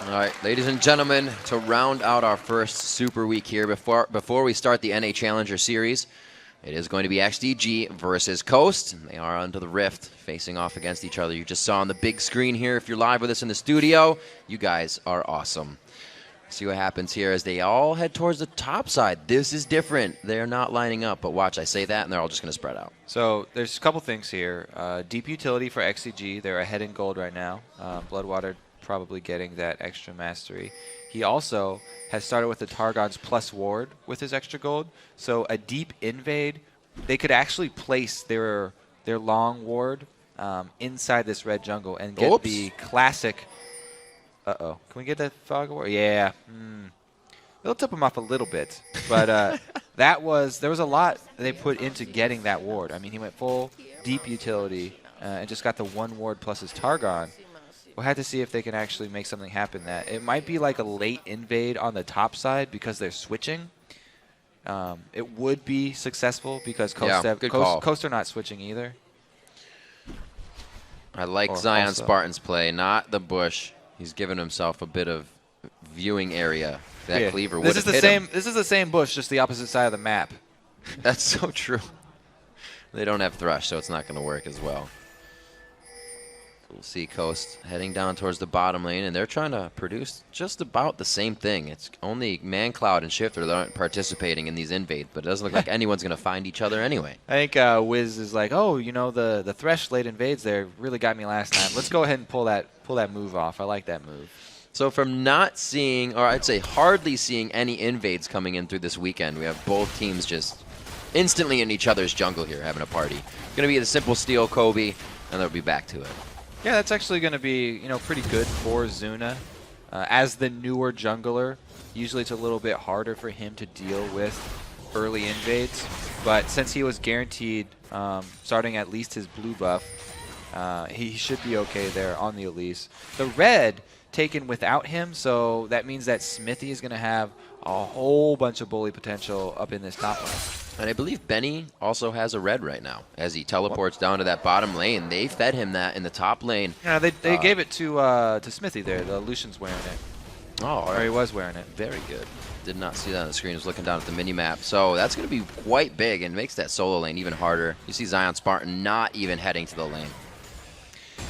All right, ladies and gentlemen, to round out our first Super Week here, before we start the NA Challenger Series, it is going to be XDG versus Coast. They are under the Rift, facing off against each other. You just saw on the big screen here. If you're live with us in the studio, you guys are awesome. See what happens here as they all head towards the top side. This is different. They're not lining up, but watch, I say that, and they're all just going to spread out. So there's a couple things here. Deep utility for XDG. They're ahead in gold right now. Bloodwater probably getting that extra mastery. He also has started with the Targon's plus ward with his extra gold. So a deep invade, they could actually place their long ward inside this red jungle and get the classic. Uh-oh. Can we get that fog ward? Yeah. It'll tip him off a little bit. But there was a lot they put into getting that ward. I mean, he went full deep utility and just got the one ward plus his Targon. We'll have to see if they can actually make something happen. That it might be like a late invade on the top side because they're switching. It would be successful because Coast are not switching either. I like Zion Spartan's play, not the bush. He's given himself a bit of viewing area. That cleaver would have hit him. This is the same bush, just the opposite side of the map. That's so true. They don't have Thrush, so it's not going to work as well. We'll see Coast heading down towards the bottom lane, and they're trying to produce just about the same thing. It's only ManCloud and Shifter that aren't participating in these invades, but it doesn't look like anyone's going to find each other anyway. I think Wiz is like, oh, you know, the Thresh late invades there really got me last time. Let's go ahead and pull that move off. I like that move. So from not seeing, or I'd say hardly seeing any invades coming in through this weekend, we have both teams just instantly in each other's jungle here having a party. It's going to be the simple steal Kobe, and they'll be back to it. Yeah, that's actually going to be, pretty good for Zuna. As the newer jungler, usually it's a little bit harder for him to deal with early invades. But since he was guaranteed starting at least his blue buff, he should be okay there on the Elise. The red taken without him, so that means that Smithy is going to have a whole bunch of bully potential up in this top lane. And I believe Benny also has a red right now as he teleports down to that bottom lane. They fed him that in the top lane. Yeah, they gave it to Smithy there. The Lucian's wearing it. Oh, or he was wearing it. Very good. Did not see that on the screen. I was looking down at the mini-map. So that's going to be quite big and makes that solo lane even harder. You see Zion Spartan not even heading to the lane.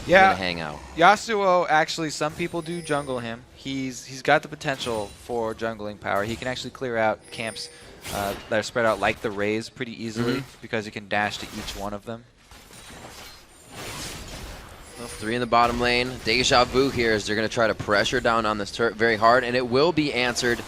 Yeah, gonna hang out. Yasuo, actually, some people do jungle him. He's got the potential for jungling power. He can actually clear out camps that are spread out like the Rays pretty easily because he can dash to each one of them. Well, 3 in the bottom lane. Deja vu here as they're going to try to pressure down on this turret very hard, and it will be answered.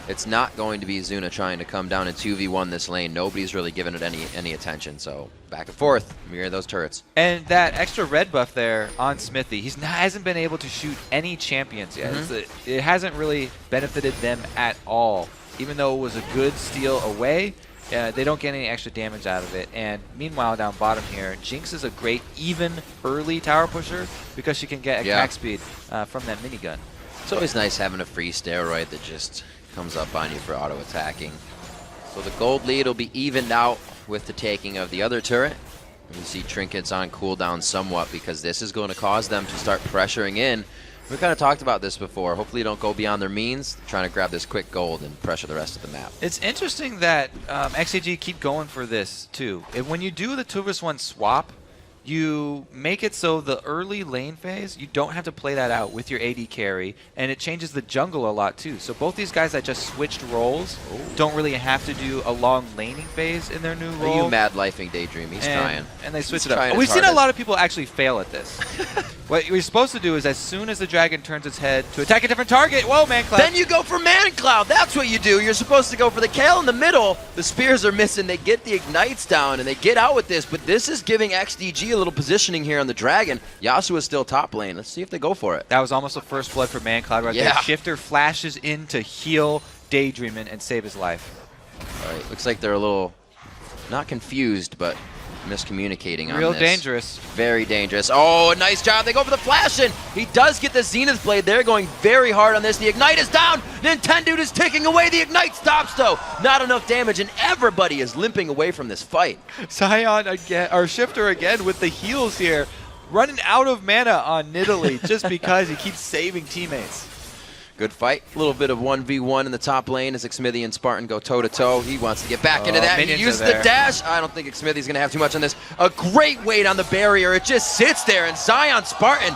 It's not going to be Zuna trying to come down and 2v1 this lane. Nobody's really giving it any attention, so back and forth. Mirror those turrets. And that extra red buff there on Smithy, hasn't been able to shoot any champions yet. It hasn't really benefited them at all. Even though it was a good steal away, they don't get any extra damage out of it. And meanwhile, down bottom here, Jinx is a great even early tower pusher because she can get a crack speed from that minigun. It's always nice having a free steroid that just comes up on you for auto-attacking. So the gold lead will be evened out with the taking of the other turret. You see Trinkets on cooldown somewhat because this is going to cause them to start pressuring in. We kind of talked about this before. Hopefully they don't go beyond their means, trying to grab this quick gold and pressure the rest of the map. It's interesting that XDG keep going for this too. When you do the 2vs1 swap, you make it so the early lane phase, you don't have to play that out with your AD carry, and it changes the jungle a lot too. So both these guys that just switched roles don't really have to do a long laning phase in their new role. Are you mad lifing Daydream? He's trying. And they switch it up. We've seen a lot of people actually fail at this. What you're supposed to do is as soon as the dragon turns its head to attack a different target, whoa, ManCloud. Then you go for ManCloud. That's what you do. You're supposed to go for the Kayle in the middle. The spears are missing. They get the ignites down, and they get out with this. But this is giving XDG a little positioning here on the dragon. Yasuo is still top lane. Let's see if they go for it. That was almost a first blood for ManCloud right there. Shifter flashes in to heal Daydreamin' and save his life. All right, looks like they're a little, not confused, but miscommunicating on this. Real dangerous. Very dangerous. Oh, nice job. They go for the flash in. He does get the Zenith Blade. They're going very hard on this. The Ignite is down. Nintendo is taking away. The Ignite stops, though. Not enough damage, and everybody is limping away from this fight. Zion again, or Shifter again with the heals here. Running out of mana on Nidalee just because he keeps saving teammates. Good fight. A little bit of 1v1 in the top lane as Xmithy and Spartan go toe-to-toe. He wants to get back into that. He uses the dash. I don't think Xmithy's going to have too much on this. A great weight on the barrier. It just sits there, and Zion Spartan,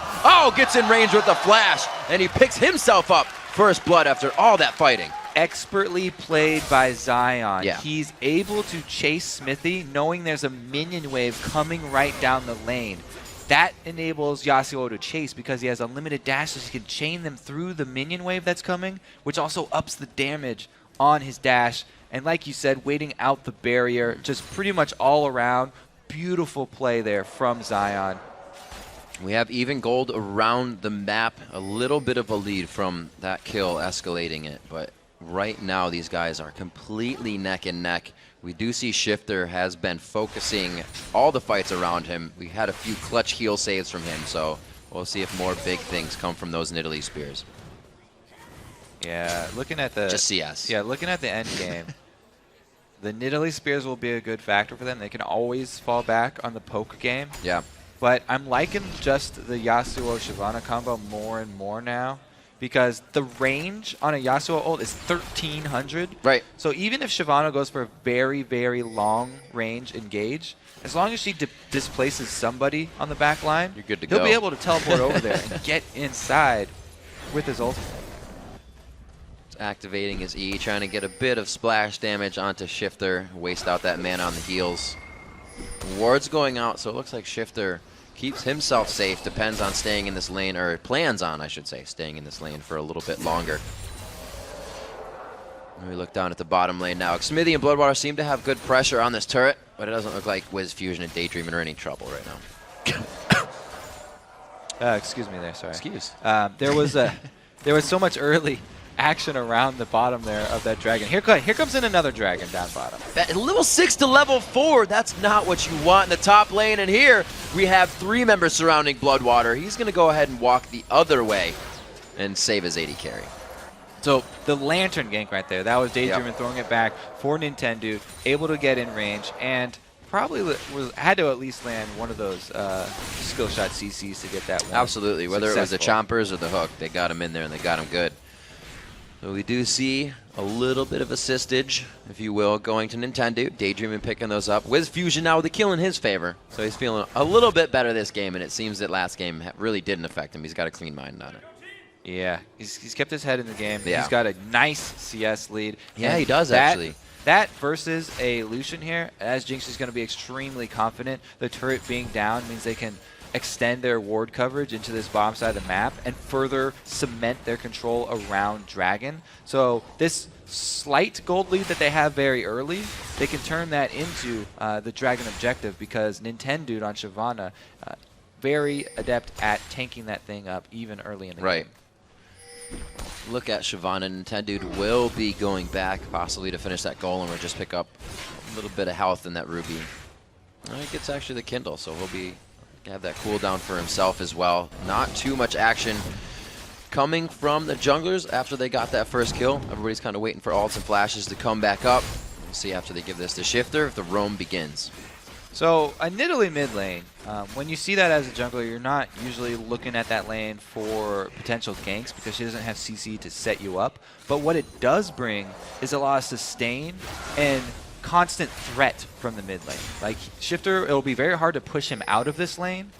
gets in range with the flash, and he picks himself up. First blood after all that fighting. Expertly played by Zion. Yeah. He's able to chase Smithy knowing there's a minion wave coming right down the lane. That enables Yasuo to chase because he has unlimited dashes. He can chain them through the minion wave that's coming, which also ups the damage on his dash. And like you said, waiting out the barrier, just pretty much all around. Beautiful play there from Zion. We have even gold around the map. A little bit of a lead from that kill escalating it, but right now these guys are completely neck and neck. We do see Shifter has been focusing all the fights around him. We had a few clutch heal saves from him, so we'll see if more big things come from those Nidalee spears. Yeah, looking at the... Just CS. Yeah, looking at the end game, the Nidalee spears will be a good factor for them. They can always fall back on the poke game. Yeah. But I'm liking just the Yasuo-Shyvana combo more and more now, because the range on a Yasuo ult is 1,300. Right. So even if Shyvana goes for a very, very long range engage, as long as she displaces somebody on the back line, you're good to he'll go. be able to teleport over there and get inside with his ultimate. Activating his E, trying to get a bit of splash damage onto Shifter, waste out that mana on the heals. Ward's going out, so it looks like Shifter keeps himself safe, depends on staying in this lane, or plans on, I should say, staying in this lane for a little bit longer. We look down at the bottom lane now. Xmithy and Bloodwater seem to have good pressure on this turret, but it doesn't look like Wiz Fusion and Daydream are in any trouble right now. Excuse me there, sorry. Excuse. There was so much early action around the bottom there of that dragon. Here comes in another dragon down bottom. At level 6 to level 4, that's not what you want in the top lane. And here we have 3 members surrounding Bloodwater. He's going to go ahead and walk the other way and save his AD carry. So the Lantern gank right there, that was Daydream throwing it back for Nintendo, able to get in range, and probably had to at least land one of those skill shot CCs to get that one. Absolutely, whether it was the successful. chompers or the hook, they got him in there and they got him good. So we do see a little bit of assistage, if you will, going to Nintendo. Daydreaming picking those up. Wiz Fusion now with the kill in his favor. So he's feeling a little bit better this game, and it seems that last game really didn't affect him. He's got a clean mind on it. Yeah, he's kept his head in the game. Yeah. He's got a nice CS lead. Yeah, And he does actually. That versus a Lucian here, as Jinx is going to be extremely confident. The turret being down means they can extend their ward coverage into this bottom side of the map and further cement their control around Dragon. So this slight gold lead that they have very early, they can turn that into the Dragon objective, because Nintendo on Shyvana, very adept at tanking that thing up even early in the game. Look at Shyvana. Nintendo will be going back possibly to finish that golem or just pick up a little bit of health in that Ruby. He gets actually the Kindle, so he'll have that cooldown for himself as well. Not too much action coming from the junglers after they got that first kill. Everybody's kind of waiting for ults and flashes to come back up. We'll see after they give this to Shifter if the roam begins. So a Nidalee mid lane, when you see that as a jungler, you're not usually looking at that lane for potential ganks because she doesn't have CC to set you up. But what it does bring is a lot of sustain and constant threat from the mid lane. Like Shifter, it'll be very hard to push him out of this lane,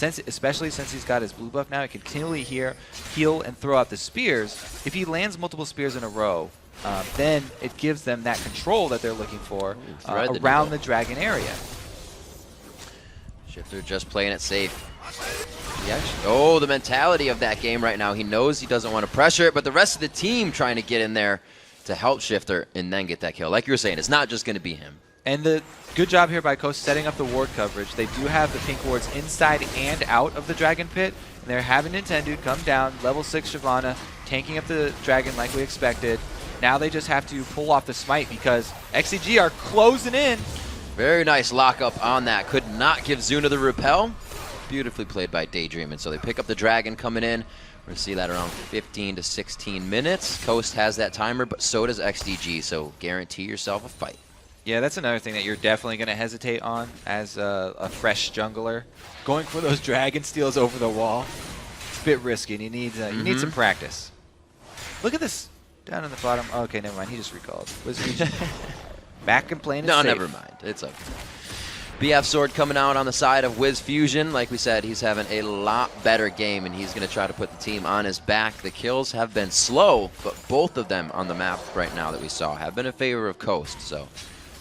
especially since he's got his blue buff now. He can continually heal and throw out the spears. If he lands multiple spears in a row, then it gives them that control that they're looking for around the dragon area. Shifter just playing it safe. Oh, the mentality of that game right now. He knows he doesn't want to pressure it, but the rest of the team trying to get in there to help Shifter and then get that kill. Like you were saying, it's not just going to be him. And the good job here by Coast setting up the ward coverage. They do have the pink wards inside and out of the Dragon Pit, and they're having Nintendo come down, level 6 Shyvana, tanking up the Dragon like we expected. Now they just have to pull off the smite because XDG are closing in. Very nice lockup on that. Could not give Zuna the repel. Beautifully played by Daydream, and so they pick up the Dragon coming in. We're going to see that around 15 to 16 minutes. Coast has that timer, but so does XDG, so guarantee yourself a fight. Yeah, that's another thing that you're definitely going to hesitate on as a fresh jungler. Going for those Dragon steals over the wall, it's a bit risky, and you need some practice. Look at this down in the bottom. Oh, okay, never mind. He just recalled. Was Fusion back and playing it No, safe. never mind. It's okay. BF Sword coming out on the side of Wiz Fusion. Like we said, he's having a lot better game, and he's going to try to put the team on his back. The kills have been slow, but both of them on the map right now that we saw have been in favor of Coast. So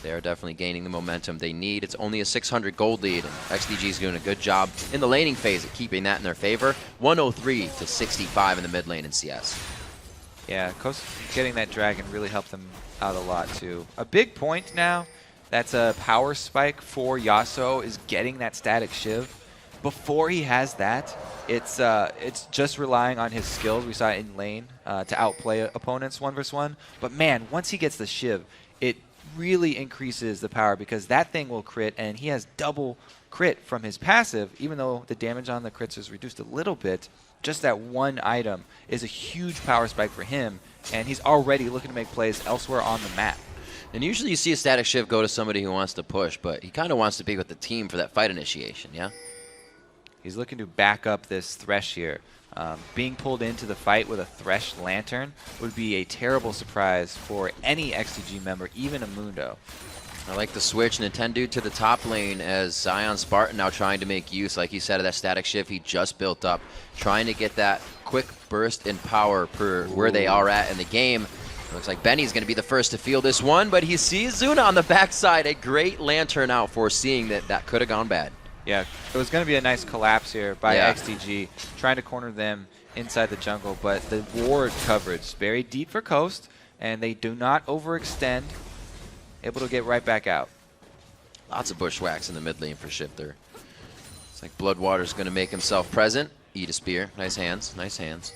they are definitely gaining the momentum they need. It's only a 600 gold lead, and XDG is doing a good job in the laning phase at keeping that in their favor. 103 to 65 in the mid lane in CS. Yeah, Coast getting that dragon really helped them out a lot, too. A big point now. That's a power spike for Yasuo is getting that static shiv. Before he has that, it's just relying on his skills. We saw it in lane to outplay opponents 1v1. But man, once he gets the shiv, it really increases the power because that thing will crit, and he has double crit from his passive. Even though the damage on the crits is reduced a little bit, just that one item is a huge power spike for him, and he's already looking to make plays elsewhere on the map. And usually you see a static shift go to somebody who wants to push, but he kind of wants to be with the team for that fight initiation, yeah? He's looking to back up this Thresh here. Being pulled into the fight with a Thresh Lantern would be a terrible surprise for any XDG member, even a Mundo. I like the switch Nintendo to the top lane as Zion Spartan now trying to make use, like he said, of that static shift he just built up, trying to get that quick burst in power per where they are at in the game. Looks like Benny's going to be the first to feel this one, but he sees Zuna on the backside. A great lantern out, foreseeing that that could have gone bad. Yeah, it was going to be a nice collapse here by XDG, trying to corner them inside the jungle, but the ward coverage very deep for Coast, and they do not overextend, able to get right back out. Lots of bushwhacks in the mid lane for Shifter. It's like Bloodwater's going to make himself present. Eat a spear. Nice hands. Nice hands.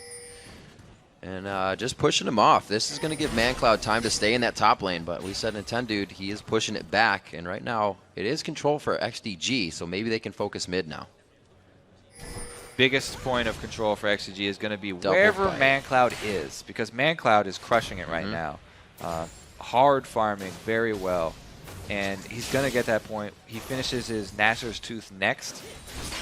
And just pushing him off. This is going to give ManCloud time to stay in that top lane, but we said Nintendo, he is pushing it back, and right now it is control for XDG, so maybe they can focus mid now. Biggest point of control for XDG is going to be wherever ManCloud is, because ManCloud is crushing it right now. Hard farming very well, and he's going to get that point. He finishes his Nasser's Tooth next.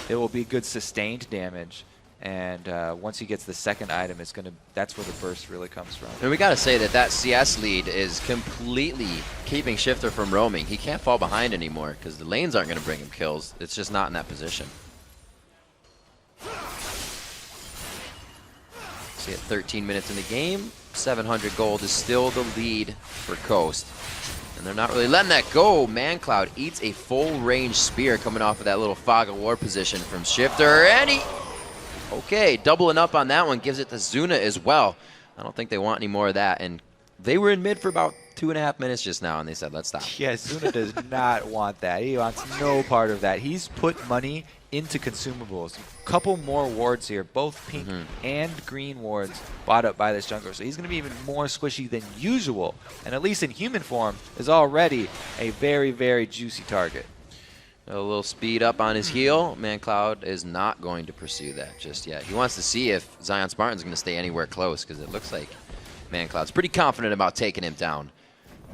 It will be good sustained damage. And once he gets the second item, it's that's where the burst really comes from. And we got to say that CS lead is completely keeping Shifter from roaming. He can't fall behind anymore because the lanes aren't going to bring him kills. It's just not in that position. See, at 13 minutes in the game, 700 gold is still the lead for Coast. And they're not really letting that go. ManCloud eats a full range spear coming off of that little fog of war position from Shifter, and he... Okay, doubling up on that one, gives it to Zuna as well. I don't think they want any more of that. And they were in mid for about 2.5 minutes just now, and they said, let's stop. Yeah, Zuna does not want that. He wants no part of that. He's put money into consumables. A couple more wards here, both pink and green wards bought up by this jungler. So he's going to be even more squishy than usual. And at least in human form, is already a very, very juicy target. A little speed up on his heel. ManCloud is not going to pursue that just yet. He wants to see if Zion Spartan's going to stay anywhere close because it looks like ManCloud's pretty confident about taking him down.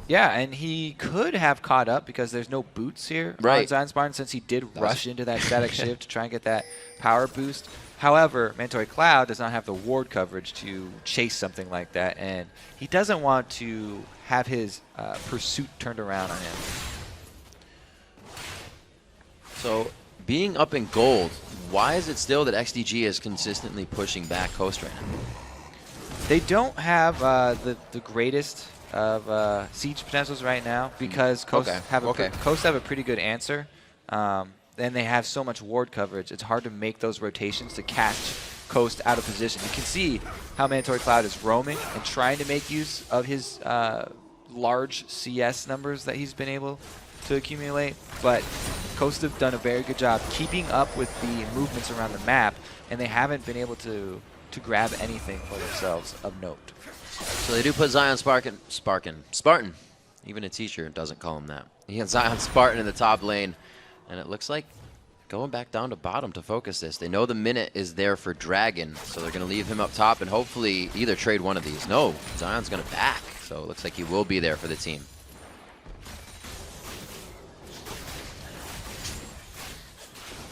Yeah, and he could have caught up because there's no boots here on Zion Spartan since he did rush into that static shift to try and get that power boost. However, Mandatory Cloud does not have the ward coverage to chase something like that, and he doesn't want to have his pursuit turned around on him. So, being up in gold, why is it still that XDG is consistently pushing back Coast right now? They don't have the greatest of siege potentials right now because Coast have a pretty good answer. And they have so much ward coverage, it's hard to make those rotations to catch Coast out of position. You can see how Mandatory Cloud is roaming and trying to make use of his large CS numbers that he's been able to accumulate, but Coast have done a very good job keeping up with the movements around the map, and they haven't been able to grab anything for themselves of note. So they do put Zion Spartan. Even a teacher doesn't call him that. He has Zion Spartan in the top lane, and it looks like going back down to bottom to focus this. They know the minute is there for Dragon, so they're going to leave him up top and hopefully either trade one of these. No, Zion's going to back, so it looks like he will be there for the team.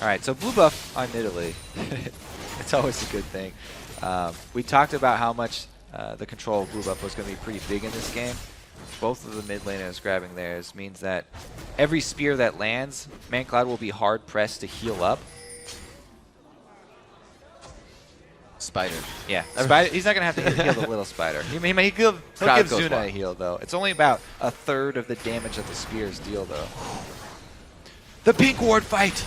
All right, so blue buff on Italy. It's always a good thing. We talked about how much the control of blue buff was going to be pretty big in this game. Both of the mid laners grabbing theirs means that every spear that lands, ManCloud will be hard pressed to heal up. Spider. Yeah, Spider, he's not going to have to heal the little Spider. He'll give Zuna a heal, though. It's only about a third of the damage that the spears deal, though. The pink ward fight!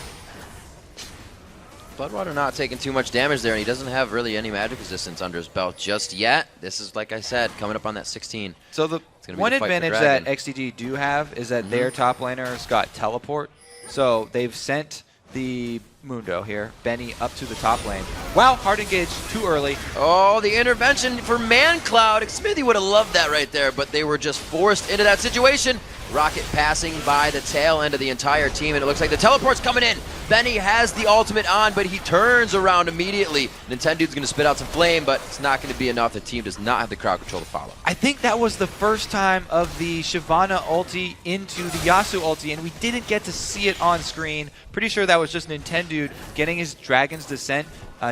Bloodwater not taking too much damage there, and he doesn't have really any magic resistance under his belt just yet. This is, like I said, coming up on that 16. So the one advantage that XDG do have is that their top laners got teleport. So they've sent the Mundo here, Benny, up to the top lane. Wow, hard engage too early. Oh, the intervention for ManCloud. Smithy would have loved that right there, but they were just forced into that situation. Rocket passing by the tail end of the entire team, and it looks like the teleport's coming in. Benny has the ultimate on, but he turns around immediately. Nintendo's going to spit out some flame, but it's not going to be enough. The team does not have the crowd control to follow. I think that was the first time of the Shyvana ulti into the Yasuo ulti, and we didn't get to see it on screen. Pretty sure that was just Nintendo getting his Dragon's Descent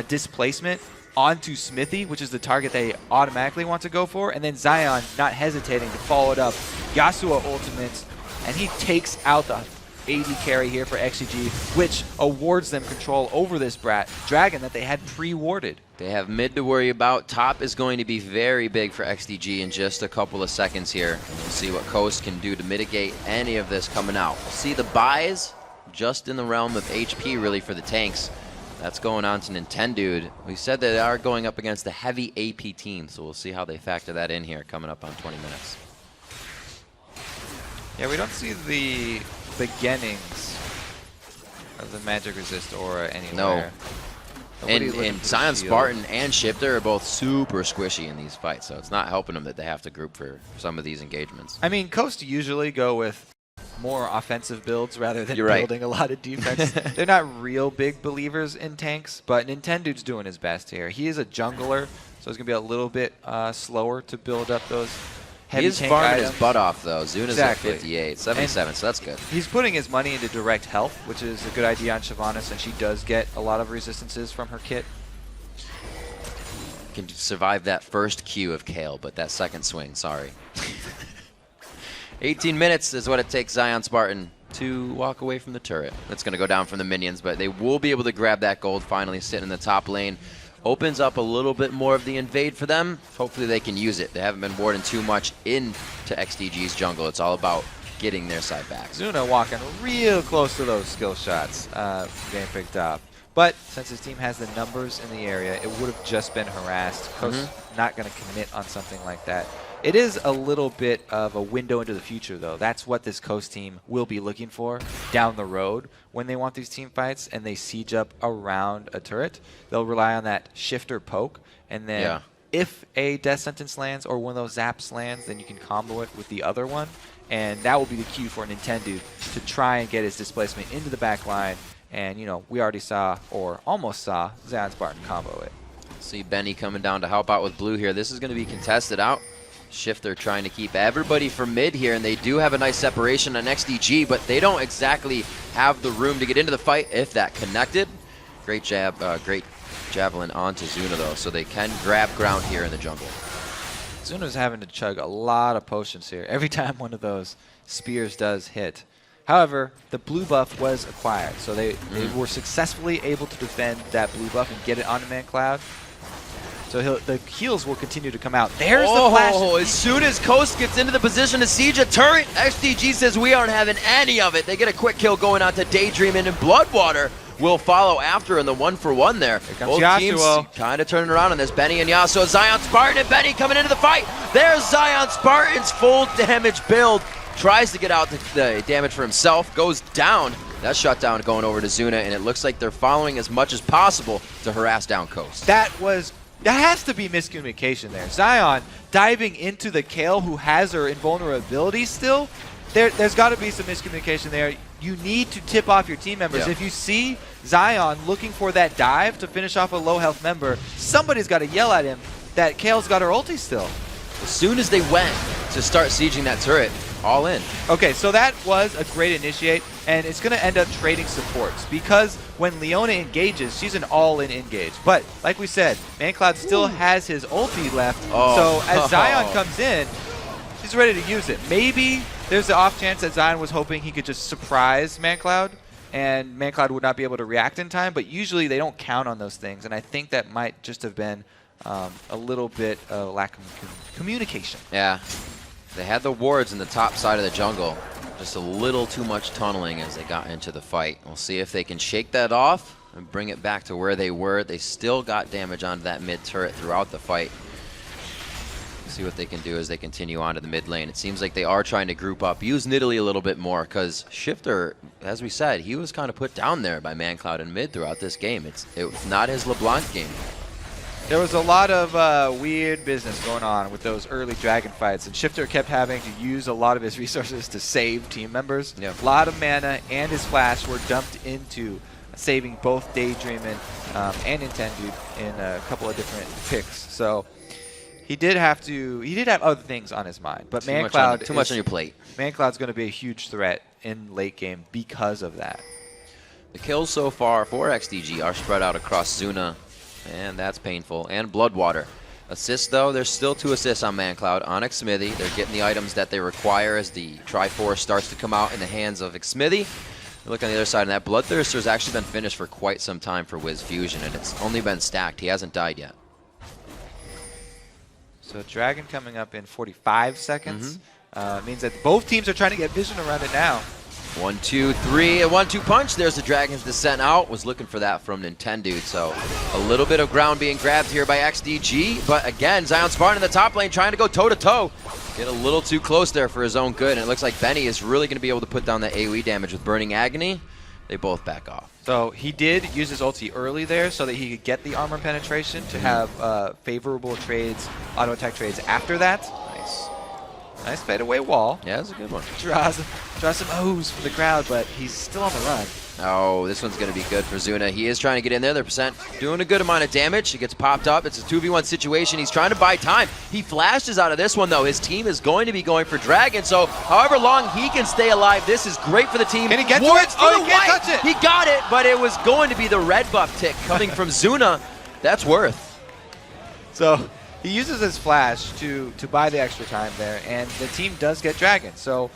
displacement onto Smithy, which is the target they automatically want to go for, and then Zion not hesitating to follow it up. Yasuo ultimates, and he takes out the AD carry here for XDG, which awards them control over this dragon that they had pre-warded. They have mid to worry about. Top is going to be very big for XDG in just a couple of seconds here. And we'll see what Coast can do to mitigate any of this coming out. We'll see the buys just in the realm of HP really for the tanks. That's going on to Nintendo. We said that they are going up against a heavy AP team, so we'll see how they factor that in here coming up on 20 minutes. Yeah, we don't see the beginnings of the magic resist aura anywhere. No. And Zion Spartan and Shifter are both super squishy in these fights, so it's not helping them that they have to group for some of these engagements. I mean, Coast usually go with more offensive builds rather than building a lot of defense. They're not real big believers in tanks, but Nintendo's doing his best here. He is a jungler, so it's going to be a little bit slower to build up those heavy He's tank farming items. his butt off, though. Zuna's at 58, 77, and so that's good. He's putting his money into direct health, which is a good idea on Shyvana since she does get a lot of resistances from her kit. Can survive that first Q of Kale, but that second swing, sorry. 18 minutes is what it takes Zion Spartan to walk away from the turret. That's going to go down from the minions, but they will be able to grab that gold finally sitting in the top lane. Opens up a little bit more of the invade for them. Hopefully they can use it. They haven't been warding too much into XDG's jungle. It's all about getting their side back. Zuna walking real close to those skill shots getting picked up. But since his team has the numbers in the area, it would have just been harassed. Coast not going to commit on something like that. It is a little bit of a window into the future, though. That's what this Coast team will be looking for down the road when they want these team fights and they siege up around a turret. They'll rely on that shifter poke, and then if a death sentence lands or one of those zaps lands, then you can combo it with the other one, and that will be the cue for Nintendo to try and get his displacement into the back line. And, you know, we already saw, or almost saw, Zion Spartan combo it. See Benny coming down to help out with blue here. This is going to be contested out. Shifter trying to keep everybody from mid here, and they do have a nice separation on XDG, but they don't exactly have the room to get into the fight if that connected. Great jab, great javelin onto Zuna, though, so they can grab ground here in the jungle. Zuna's having to chug a lot of potions here every time one of those spears does hit. However, the blue buff was acquired, so they were successfully able to defend that blue buff and get it onto ManCloud. So the heals will continue to come out. There's the flash. As soon as Coast gets into the position to siege a turret, XDG says we aren't having any of it. They get a quick kill going on to Daydream, and Bloodwater will follow after in the 1-for-1 there. Here comes Both teams kind of turning around on this. Benny and Yasuo. Zion Spartan and Benny coming into the fight. There's Zion Spartan's full damage build. Tries to get out the damage for himself. Goes down. That shutdown going over to Zuna, and it looks like they're following as much as possible to harass down Coast. That has to be miscommunication there. Zion diving into the Kale, who has her invulnerability still. There's got to be some miscommunication there. You need to tip off your team members. If you see Zion looking for that dive to finish off a low health member, somebody's got to yell at him that Kale's got her ulti still. As soon as they went to start sieging that turret, all in. Okay, so that was a great initiate. and it's going to end up trading supports because when Leona engages, she's an all-in engage. But like we said, ManCloud still has his ulti left, so as Zion comes in, he's ready to use it. Maybe there's the off chance that Zion was hoping he could just surprise ManCloud, and ManCloud would not be able to react in time, but usually they don't count on those things, and I think that might just have been a little bit of lack of communication. Yeah, they had the wards in the top side of the jungle. Just a little too much tunneling as they got into the fight. We'll see if they can shake that off and bring it back to where they were. They still got damage onto that mid turret throughout the fight. See what they can do as they continue on to the mid lane. It seems like they are trying to group up, use Nidalee a little bit more, because Shifter, as we said, he was kind of put down there by ManCloud and mid throughout this game. It's not his LeBlanc game. There was a lot of weird business going on with those early Dragon fights, and Shifter kept having to use a lot of his resources to save team members. Yep. A lot of mana and his flash were dumped into saving both Daydreamin' and Intendude in a couple of different picks. So he did have other things on his mind, but ManCloud too much on your plate. ManCloud's going to be a huge threat in late game because of that. The kills so far for XDG are spread out across Zuna, and that's painful, and Bloodwater. Assists, though, there's still 2 assists on ManCloud. On Xmithy, they're getting the items that they require as the Triforce starts to come out in the hands of Xmithy. Look on the other side, and that Bloodthirster's actually been finished for quite some time for Wiz Fusion, and it's only been stacked. He hasn't died yet. So Dragon coming up in 45 seconds. Means that both teams are trying to get vision around it now. 1, 2, 3, a 1-2 punch. There's the Dragon's Descent out. Was looking for that from Nintendude. So a little bit of ground being grabbed here by XDG. But again, Zion Spartan in the top lane trying to go toe-to-toe. Get a little too close there for his own good. And it looks like Benny is really going to be able to put down the AoE damage with Burning Agony. They both back off. So he did use his ulti early there so that he could get the armor penetration to have favorable trades, auto attack trades after that. Nice. Nice fade away wall. Yeah, that's a good one. Draws some O's from the crowd, but he's still on the run. Oh, this one's going to be good for Zuna. He is trying to get in there. The percent doing a good amount of damage. He gets popped up. It's a 2v1 situation. He's trying to buy time. He flashes out of this one, though. His team is going to be going for Dragon, so however long he can stay alive, this is great for the team. Can he get to Wards it? Oh, to he the can't white. touch it. He got it, but it was going to be the red buff tick coming from Zuna. That's worth. So he uses his flash to buy the extra time there, and the team does get Dragon. So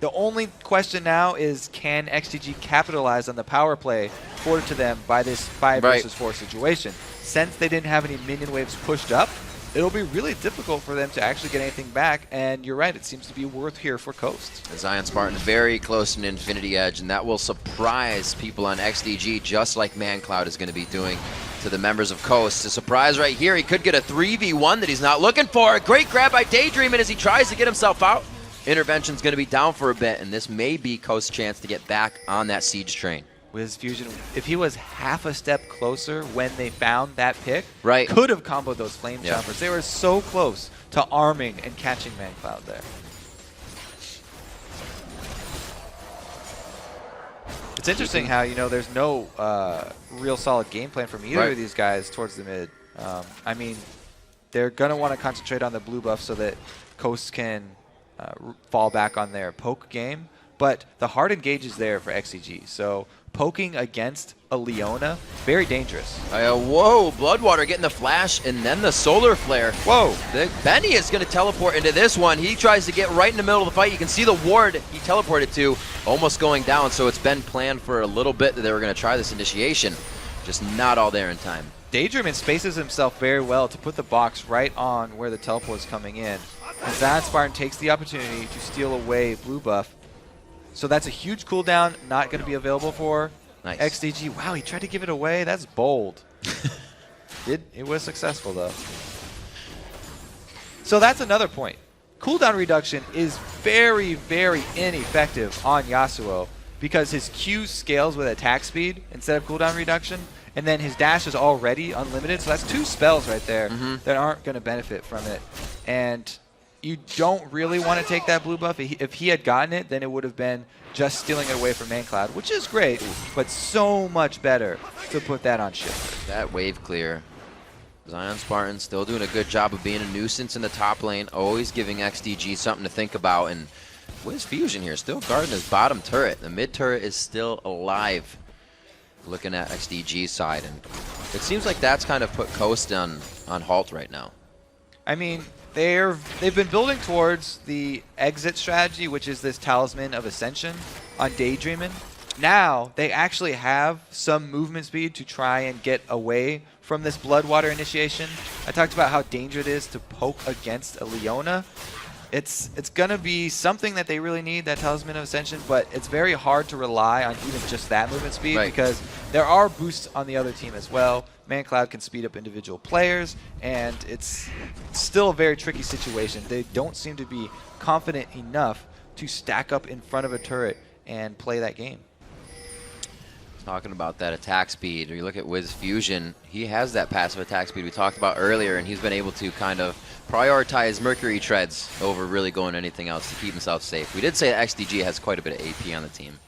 the only question now is, can XDG capitalize on the power play afforded to them by this 5 versus 4 situation? Since they didn't have any minion waves pushed up, it'll be really difficult for them to actually get anything back, and you're right, it seems to be worth here for Coast. Zion Spartan very close to an Infinity Edge, and that will surprise people on XDG, just like ManCloud is going to be doing to the members of Coast. A surprise right here. He could get a 3v1 that he's not looking for. A great grab by Daydreamin' as he tries to get himself out. Intervention's going to be down for a bit, and this may be Coast's chance to get back on that siege train. Wiz Fusion, if he was half a step closer when they found that pick, right, could have comboed those flame choppers. They were so close to arming and catching ManCloud there. It's interesting how, there's no real solid game plan from either of these guys towards the mid. I mean, they're going to want to concentrate on the blue buff so that Coast can fall back on their poke game, but the hard engage is there for XCG, so poking against a Leona, very dangerous. Whoa, Bloodwater getting the flash and then the solar flare. Whoa, Benny is going to teleport into this one. He tries to get right in the middle of the fight. You can see the ward he teleported to almost going down, so it's been planned for a little bit that they were going to try this initiation, just not all there in time. Daydreamin' spaces himself very well to put the box right on where the teleport is coming in. And Zion Spartan takes the opportunity to steal away blue buff. So that's a huge cooldown, not going to be available for XDG. Wow, he tried to give it away. That's bold. It was successful, though. So that's another point. Cooldown reduction is very, very ineffective on Yasuo because his Q scales with attack speed instead of cooldown reduction. And then his dash is already unlimited, so that's 2 spells right there that aren't going to benefit from it. And you don't really want to take that blue buff. If he had gotten it, then it would have been just stealing it away from ManCloud, which is great, but so much better to put that on Shifter. That wave clear. Zion Spartan still doing a good job of being a nuisance in the top lane, always giving XDG something to think about, and Wiz Fusion here still guarding his bottom turret. The mid turret is still alive. Looking at XDG's side, and it seems like that's kind of put Coast on halt right now. I mean, they've been building towards the exit strategy, which is this Talisman of Ascension on Daydreamin'. Now they actually have some movement speed to try and get away from this Bloodwater initiation. I talked about how dangerous it is to poke against a Leona. It's going to be something that they really need, that Talisman of Ascension, but it's very hard to rely on even just that movement speed because there are boosts on the other team as well. ManCloud can speed up individual players, and it's still a very tricky situation. They don't seem to be confident enough to stack up in front of a turret and play that game. Talking about that attack speed, you look at Wiz Fusion, he has that passive attack speed we talked about earlier, and he's been able to kind of prioritize Mercury treads over really going anything else to keep himself safe. We did say that XDG has quite a bit of AP on the team.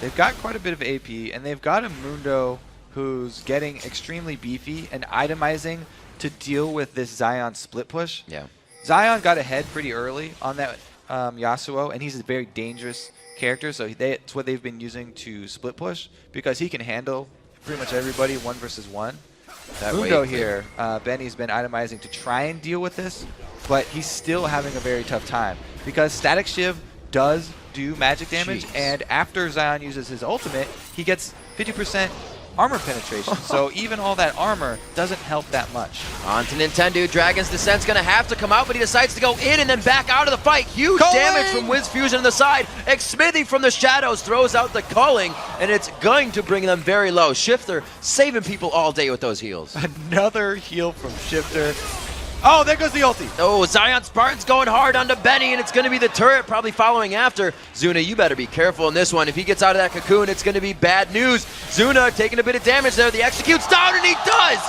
They've got quite a bit of AP, and they've got a Mundo who's getting extremely beefy and itemizing to deal with this Zion split push. Yeah. Zion got ahead pretty early on that Yasuo, and he's a very dangerous character, so that's what they've been using to split push because he can handle pretty much everybody 1 versus 1. Mundo here, Benny's been itemizing to try and deal with this, but he's still having a very tough time because Static Shiv does do magic damage, and after Zion uses his ultimate, he gets 50% armor penetration. So even all that armor doesn't help that much. On to Nintendo. Dragon's Descent's going to have to come out, but he decides to go in and then back out of the fight. Huge damage from Wiz Fusion on the side. Xmithy from the shadows throws out the culling, and it's going to bring them very low. Shifter saving people all day with those heals. Another heal from Shifter. Oh, there goes the ulti. Oh, Zion Spartan's going hard onto Benny, and it's going to be the turret probably following after. Zuna, you better be careful in this one. If he gets out of that cocoon, it's going to be bad news. Zuna taking a bit of damage there. The execute's down, and he does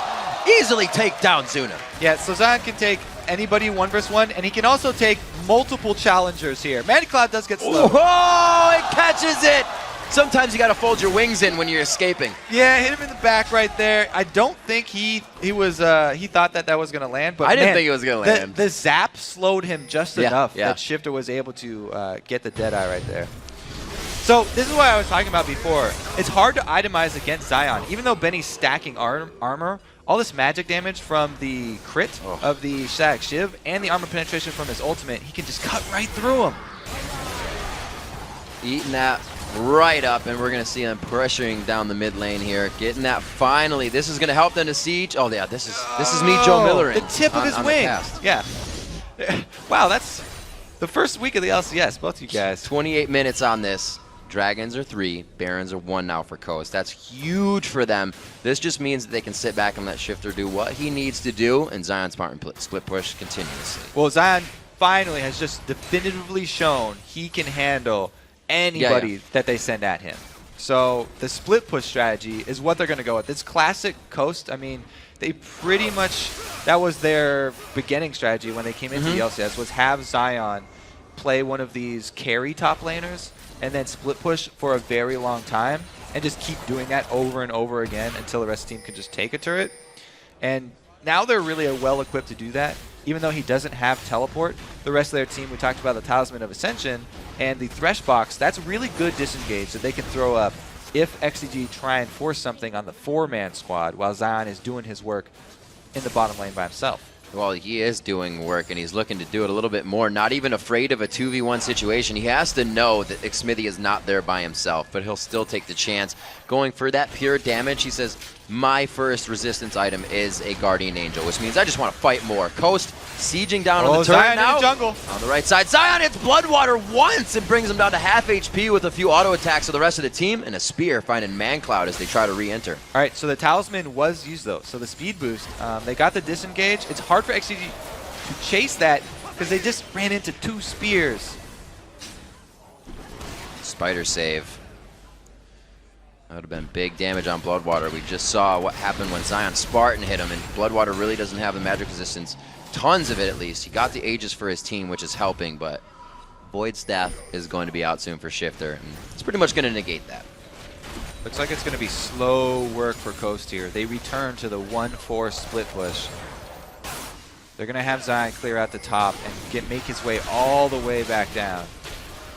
easily take down Zuna. Yeah, so Zion can take anybody 1 versus 1, and he can also take multiple challengers here. ManCloud does get slowed. Oh, it catches it. Sometimes you got to fold your wings in when you're escaping. Yeah, hit him in the back right there. I don't think he thought that was going to land, but I didn't think it was going to land. The zap slowed him just enough that Shifter was able to get the Deadeye right there. So this is what I was talking about before. It's hard to itemize against Zion. Even though Benny's stacking armor, all this magic damage from the crit of the Static Shiv and the armor penetration from his ultimate, he can just cut right through him. Eating that right up, and we're going to see them pressuring down the mid lane here. Getting that finally. This is going to help them to siege. Oh, yeah, this is me, Joe Miller. The tip of his wing. Yeah. Wow, that's the first week of the LCS, both you guys. 28 minutes on this. Dragons are 3, Barons are 1 now for Coast. That's huge for them. This just means that they can sit back and let Shifter do what he needs to do, and Zion Spartan split push continuously. Well, Zion finally has just definitively shown he can handle anybody that they send at him. So the split push strategy is what they're going to go with. It's classic Coast. I mean, they pretty much, that was their beginning strategy when they came into the LCS, was have Zion play one of these carry top laners and then split push for a very long time and just keep doing that over and over again until the rest of the team can just take a turret. And now they're really well equipped to do that. Even though he doesn't have teleport, the rest of their team, we talked about the Talisman of Ascension and the Thresh Box, that's really good disengage that they can throw up if XDG try and force something on the 4-man squad while Zion is doing his work in the bottom lane by himself. Well, he is doing work, and he's looking to do it a little bit more. Not even afraid of a 2v1 situation. He has to know that Xmithy is not there by himself, but he'll still take the chance. Going for that pure damage, he says, my first resistance item is a Guardian Angel, which means I just want to fight more. Coast sieging down on the turret Zion now. in the jungle. On the right side, Zion hits Bloodwater once and brings him down to half HP with a few auto attacks of the rest of the team, and a spear finding ManCloud as they try to re-enter. All right, so the Talisman was used, though. So the speed boost, they got the disengage. It's hard for XDG to chase that because they just ran into 2 spears. Spider save. That would have been big damage on Bloodwater. We just saw what happened when Zion Spartan hit him, and Bloodwater really doesn't have the magic resistance. Tons of it, at least. He got the Aegis for his team, which is helping, but Void Staff is going to be out soon for Shifter, and it's pretty much going to negate that. Looks like it's going to be slow work for Coast here. They return to the 1-4 split push. They're going to have Zion clear out the top and make his way all the way back down.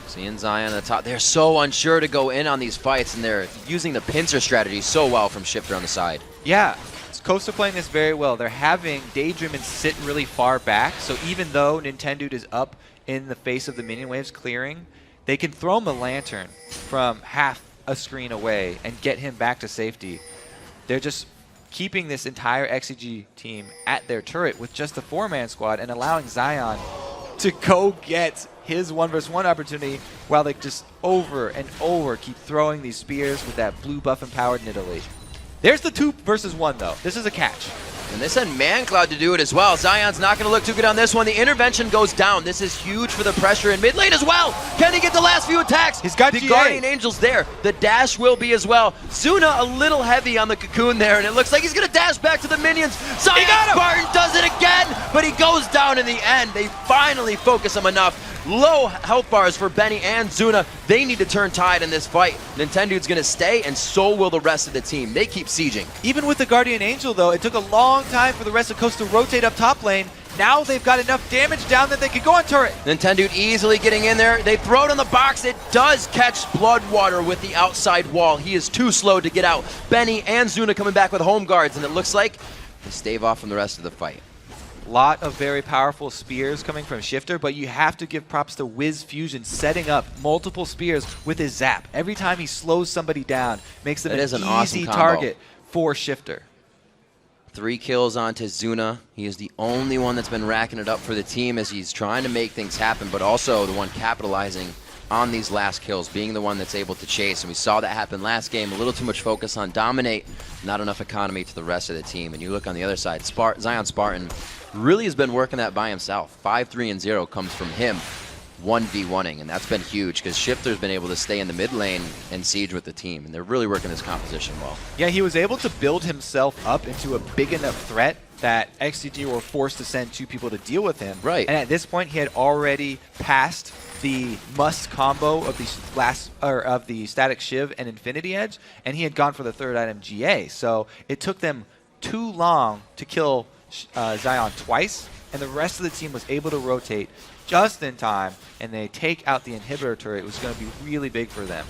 Seeing Zion on the top. They're so unsure to go in on these fights, and they're using the pincer strategy so well from Shifter on the side. Yeah, Coast are playing this very well. They're having Daydreamin sit really far back, so even though Nintendude is up in the face of the minion waves clearing, they can throw him a lantern from half a screen away and get him back to safety. They're just keeping this entire XDG team at their turret with just the 4-man squad and allowing Zion to go get his 1v1 opportunity while they just over and over keep throwing these spears with that blue buff empowered Nidalee. There's the 2 versus 1 though. This is a catch. And they send ManCloud to do it as well. Zion's not going to look too good on this one. The intervention goes down. This is huge for the pressure in mid lane as well. Can he get the last few attacks? He's got the GA. Guardian Angel's there. The dash will be as well. Zuna a little heavy on the cocoon there, and it looks like he's going to dash back to the minions. Zion Spartan does it again, but he goes down in the end. They finally focus him enough. Low health bars for Benny and Zuna. They need to turn tide in this fight. Nintendude's going to stay, and so will the rest of the team. They keep sieging. Even with the Guardian Angel, though, it took a long time for the rest of Coast to rotate up top lane. Now they've got enough damage down that they could go on turret. Nintendude easily getting in there. They throw it on the box. It does catch Bloodwater with the outside wall. He is too slow to get out. Benny and Zuna coming back with home guards, and it looks like they stave off from the rest of the fight. Lot of very powerful spears coming from Shifter, but you have to give props to Wiz Fusion setting up multiple spears with his zap. Every time he slows somebody down, makes them an easy awesome target for Shifter. 3 kills onto Zuna. He is the only one that's been racking it up for the team as he's trying to make things happen, but also the one capitalizing on these last kills, being the one that's able to chase. And we saw that happen last game. A little too much focus on dominate, not enough economy to the rest of the team. And you look on the other side, Zion Spartan really has been working that by himself. 5-3-0 comes from him 1v1ing, and that's been huge because Shifter's been able to stay in the mid lane and siege with the team, and they're really working this composition well. Yeah, he was able to build himself up into a big enough threat that XDG were forced to send 2 people to deal with him. Right. And at this point, he had already passed the must combo of the Static Shiv and Infinity Edge, and he had gone for the 3rd item, GA. So it took them too long to kill Zion twice, and the rest of the team was able to rotate just in time, and they take out the inhibitor turret. It was going to be really big for them.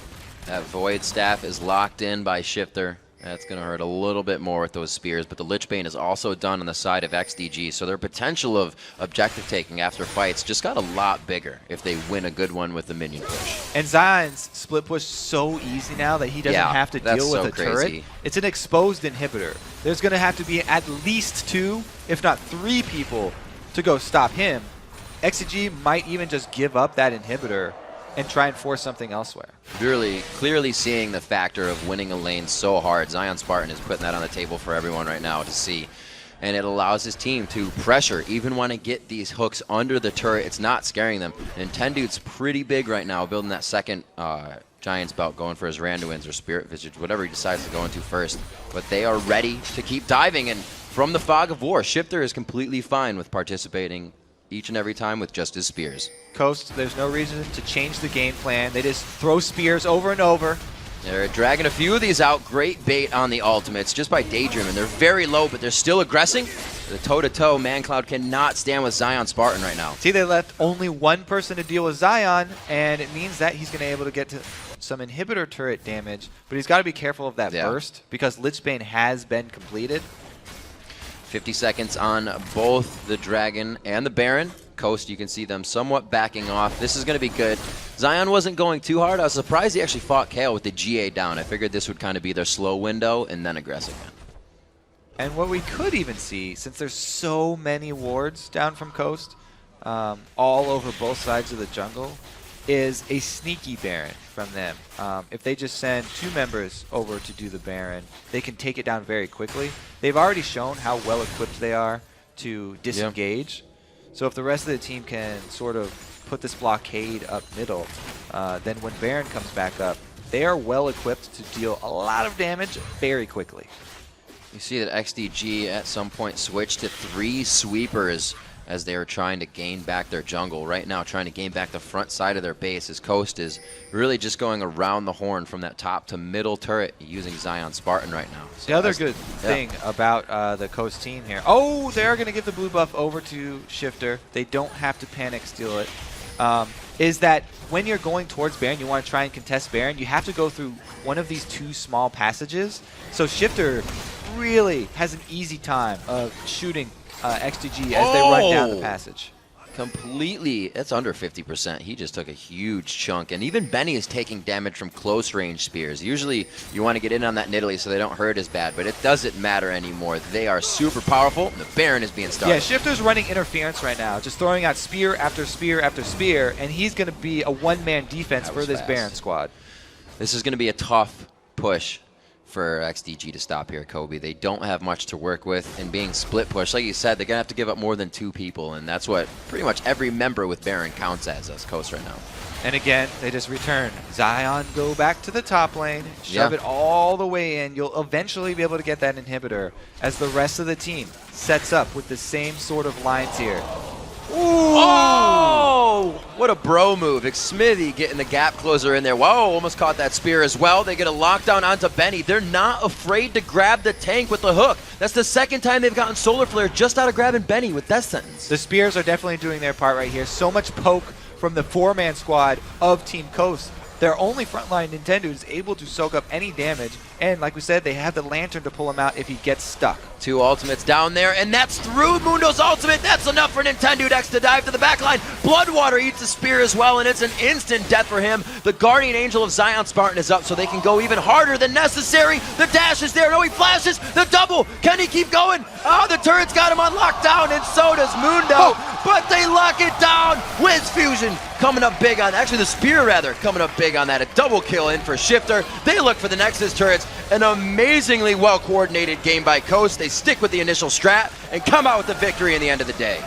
That Void Staff is locked in by Shifter. That's going to hurt a little bit more with those spears, but the Lich Bane is also done on the side of XDG, so their potential of objective taking after fights just got a lot bigger if they win a good one with the minion push. And Zion's split push so easy now that he doesn't have to deal with a turret. It's an exposed inhibitor. There's going to have to be at least 2, if not 3 people to go stop him. XDG might even just give up that inhibitor and try and force something elsewhere. Really clearly seeing the factor of winning a lane so hard. Zion Spartan is putting that on the table for everyone right now to see. And it allows his team to pressure, even when it get these hooks under the turret. It's not scaring them. Nintendude's pretty big right now, building that second Giants belt, going for his Randuins or Spirit Visage, whatever he decides to go into first. But they are ready to keep diving. And from the fog of war, Shifter is completely fine with participating each and every time with just his spears. Coast, there's no reason to change the game plan. They just throw spears over and over. They're dragging a few of these out. Great bait on the ultimates just by Daydreamin. They're very low, but they're still aggressing. The toe-to-toe, ManCloud cannot stand with Zion Spartan right now. See, they left only 1 person to deal with Zion, and it means that he's going to be able to get to some inhibitor turret damage, but he's got to be careful of that burst because Lich Bane has been completed. 50 seconds on both the Dragon and the Baron. Coast, you can see them somewhat backing off. This is going to be good. Zion wasn't going too hard. I was surprised he actually fought Kale with the GA down. I figured this would kind of be their slow window and then aggressive. And what we could even see, since there's so many wards down from Coast, all over both sides of the jungle, is a sneaky Baron from them. If they just send 2 members over to do the Baron, they can take it down very quickly. They've already shown how well equipped they are to disengage. So if the rest of the team can sort of put this blockade up middle, then when Baron comes back up, they are well equipped to deal a lot of damage very quickly. You see that XDG at some point switched to 3 sweepers as they are trying to gain back their jungle. Right now, trying to gain back the front side of their base, as Coast is really just going around the horn from that top to middle turret using Zion Spartan right now. So the other good thing about the Coast team here, oh, they're going to give the blue buff over to Shifter. They don't have to panic steal it. Is that when you're going towards Baron, you want to try and contest Baron, you have to go through one of these 2 small passages. So Shifter really has an easy time of shooting XDG as they run down the passage. Completely, it's under 50%. He just took a huge chunk, and even Benny is taking damage from close range spears. Usually you want to get in on that Nidalee so they don't hurt as bad, but it doesn't matter anymore. They are super powerful, and the Baron is being started. Yeah, Shifter's running interference right now, just throwing out spear after spear after spear, and he's going to be a one-man defense for this Baron squad. This is going to be a tough push for XDG to stop here, Kobe. They don't have much to work with, and being split push, like you said, they're going to have to give up more than 2 people, and that's what pretty much every member with Baron counts as Coast right now. And again, they just return. Zion, go back to the top lane, shove it all the way in. You'll eventually be able to get that inhibitor as the rest of the team sets up with the same sort of lines here. Ooh. Oh! What a bro move. Smithy getting the gap closer in there. Whoa, almost caught that spear as well. They get a lockdown onto Benny. They're not afraid to grab the tank with the hook. That's the second time they've gotten Solar Flare just out of grabbing Benny with Death Sentence. The spears are definitely doing their part right here. So much poke from the 4-man squad of Team Coast. Their only frontline Nintendo is able to soak up any damage, and like we said, they have the Lantern to pull him out if he gets stuck. 2 ultimates down there, and that's through Mundo's ultimate. That's enough for Nintendo X to dive to the backline. Bloodwater eats a spear as well, and it's an instant death for him. The Guardian Angel of Zion Spartan is up, so they can go even harder than necessary. The dash is there. No, he flashes. The double. Can he keep going? Oh, the turret's got him on lockdown, and so does Mundo. But they lock it down. Wiz Fusion coming up big on, actually the spear rather, coming up big on that. A double kill in for Shifter. They look for the Nexus turrets. An amazingly well-coordinated game by Coast. They stick with the initial strat and come out with the victory in the end of the day.